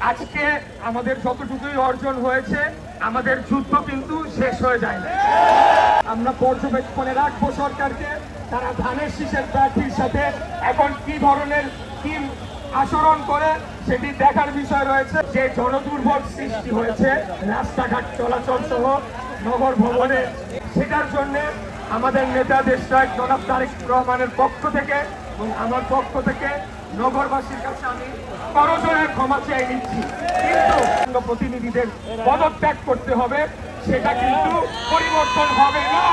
আজকে আমাদের যতটুকুই অর্জন হয়েছে, আমাদের যুদ্ধ কিন্তু শেষ হয়ে যায় না। আমরা পর্যবেক্ষণে রাখবো সরকারকে, তারা ধানের শীষের প্রার্থীর সাথে এখন কি ধরনের কি আচরণ করে সেটি দেখার বিষয় রয়েছে। যে জনদুর্ভোগ সৃষ্টি হয়েছে রাস্তাঘাট চলাচল সহ নগর ভবনে, সেটার জন্য আমাদের নেতা দেশনায়ক জনাব তারেক রহমানের পক্ষ থেকে এবং আমার পক্ষ থেকে নগরবাসীর কাছে আমি করজোড়ে ক্ষমা চেয়ে নিচ্ছি। কিন্তু প্রতিনিধিদের পদত্যাগ করতে হবে, সেটা কিন্তু পরিবর্তন হবে না।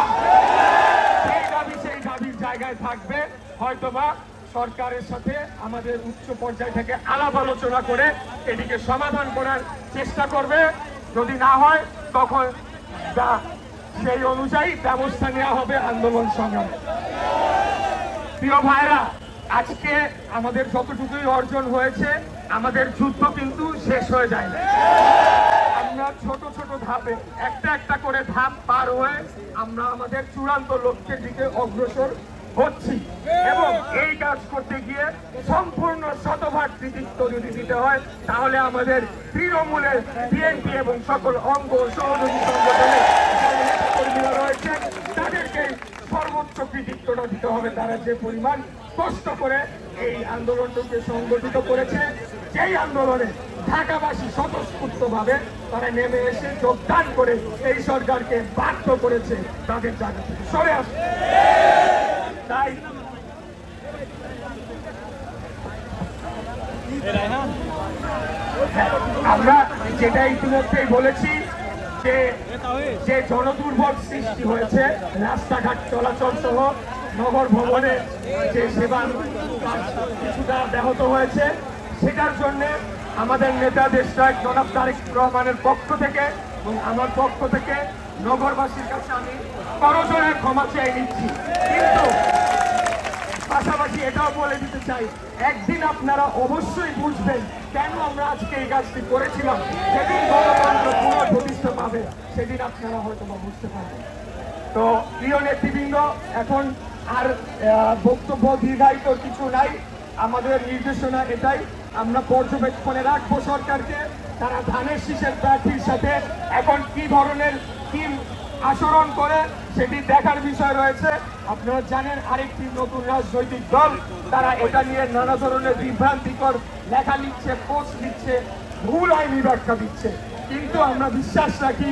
সেই দাবির জায়গায় থাকবে। হয়তোবা সরকারের সাথে আমাদের উচ্চ পর্যায় থেকে আলাপ আলোচনা করে এটিকে সমাধান করার চেষ্টা করবে। যদি না হয় তখন সেই অনুযায়ী ব্যবস্থা নেওয়া হবে আন্দোলন সংগ্রামে। প্রিয় ভাইরা, আজকে আমাদের যতটুকুই অর্জন হয়েছে, আমাদের যুদ্ধ কিন্তু শেষ হয়ে যায় না। আমরা ছোট ছোট ধাপে একটা একটা করে ধাপ পার হয়ে আমরা আমাদের চূড়ান্ত লক্ষ্যের দিকে অগ্রসর হচ্ছি এবং এই কাজ করতে গিয়ে সম্পূর্ণ শতভাগ কৃতিত্ব যদি দিতে হয়, তাহলে আমাদের তৃণমূলের বিএনপি এবং সকল অঙ্গ সহযোগী সংগঠনের কর্মীরা রয়েছেন, তাদেরকে সর্বোচ্চ কৃতিত্বটা দিতে হবে। তারা যে পরিমাণ কষ্ট করে এই আন্দোলনটাকে সংগঠিত করেছে, যেই আন্দোলনে ঢাকাবাসী স্বতঃস্ফূর্তভাবে তারা নেমে এসে যোগদান করে এই সরকারকে বাধ্য করেছে তাদের জায়গা থেকে সরে আসতে। তাই আমরা যেটা ইতিমধ্যেই বলেছি যে জনদুর্ভোগ সৃষ্টি হয়েছে রাস্তাঘাট চলাচল সহ নগর ভবনে যে সেবা কিছুটা ব্যাহত হয়েছে, সেটার জন্য আমাদের নেতা দেশনায়ক জনাব তারেক রহমানের পক্ষ থেকে এবং আমার পক্ষ থেকে নগরবাসীর কাছে আমি করজোড়ে ক্ষমা চেয়ে নিচ্ছি। কিন্তু পাশাপাশি এটাও বলে দিতে চাই, একদিন আপনারা অবশ্যই বুঝবেন কেন আমরা আজকে এই কাজটি করেছিলাম। যেদিন গণতন্ত্র পুনঃপ্রতিষ্ঠা পাবে সেদিন আপনারা হয়তো বুঝতে পারবেন। তো প্রিয় নেতৃবৃন্দ, এখন আর বক্তব্য দীর্ঘায়িত কিছু নাই। আমাদের নির্দেশনা এটাই, আমরা পর্যবেক্ষণে রাখবো সরকারকে, তারা ধানের শীষের প্রার্থীর সাথে এখন কি ধরনের কি আচরণ করে সেটি দেখার বিষয় রয়েছে। আপনারা জানেন আরেকটি নতুন রাজনৈতিক দল, তারা এটা নিয়ে নানা ধরনের বিভ্রান্তিকর লেখা লিখছে, পোস্ট লিখছে, ভুল আইনি ব্যাখ্যা দিচ্ছে। কিন্তু আমরা বিশ্বাস রাখি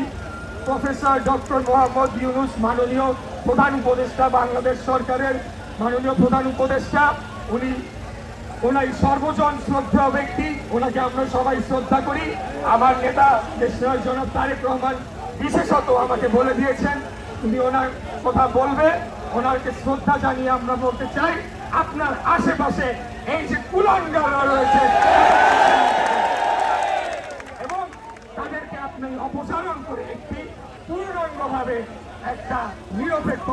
প্রফেসর ডক্টর মোহাম্মদ ইউনূস, মাননীয় প্রধান উপদেষ্টা, বাংলাদেশ সরকারের মাননীয় প্রধান উপদেষ্টা, ওনাই সর্বজন শ্রদ্ধেয় ব্যক্তি, ওনাকে আমরা সবাই শ্রদ্ধা করি। আমার নেতা দেশনায়ক জনাব তারেক রহমান বিশেষত আমাকে বলে দিয়েছেন উনি ওনার কথা বলবে। ওনাকে শ্রদ্ধা জানিয়ে আমরা বলতে চাই, আপনার আশেপাশে এই যে কুলাঙ্গাররা রয়েছে এবং তাদেরকে আপনি অপসারণ করে একটি পূর্ণাঙ্গভাবে একটা নিরপেক্ষ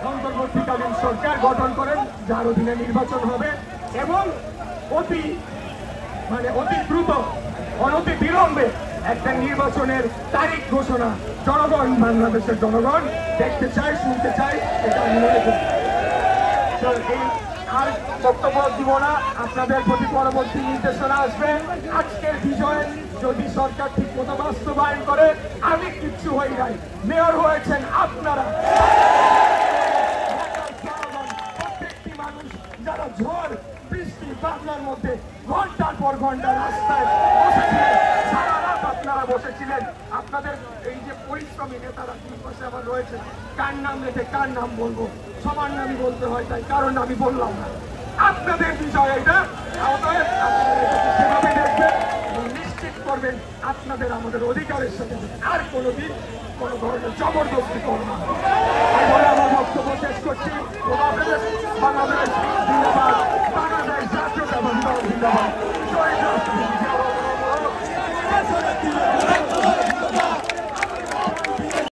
অন্তর্বর্তীকালীন সরকার গঠন করেন, যার অধীনে নির্বাচন হবে এবং অতি দ্রুত অনতি বিলম্বে একটা নির্বাচনের তারিখ ঘোষণা জনগণ, বাংলাদেশের জনগণ দেখতে চায়, শুনতে চায়। এটা মনে করি। আর বক্তব্য দিব না, আপনাদের প্রতি পরবর্তী নির্দেশনা আসবে। আজকের বিষয়ে যদি সরকার ঠিক মতো বাস্তবায়ন করে, আমি কিচ্ছু হই নাই, মেয়র হয়েছেন আপনারা। প্রত্যেকটি মানুষ যারা ঝড় বৃষ্টি বাংলার মধ্যে ঘন্টার পর ঘন্টা রাস্তায় বসেছিলেন, সারা রাত আপনারা বসেছিলেন। আপনাদের এই যে পরিশ্রমী নেতারা দুই পাশে আবার রয়েছে, কার নাম রেখে কার নাম বলবো, সবার নামই বলতে হয়, তাই কারণ আমি বললাম না। আপনাদের বিষয় এটা, সেভাবে দেখবেন এবং নিশ্চিত করবেন আপনাদের আমাদের অধিকারের সাথে আর কোনোদিন কোনো ধরনের জবরদস্তি করবে না। আমার বক্তব্য শেষ করছি। বাংলাদেশ জিন্দাবাদ।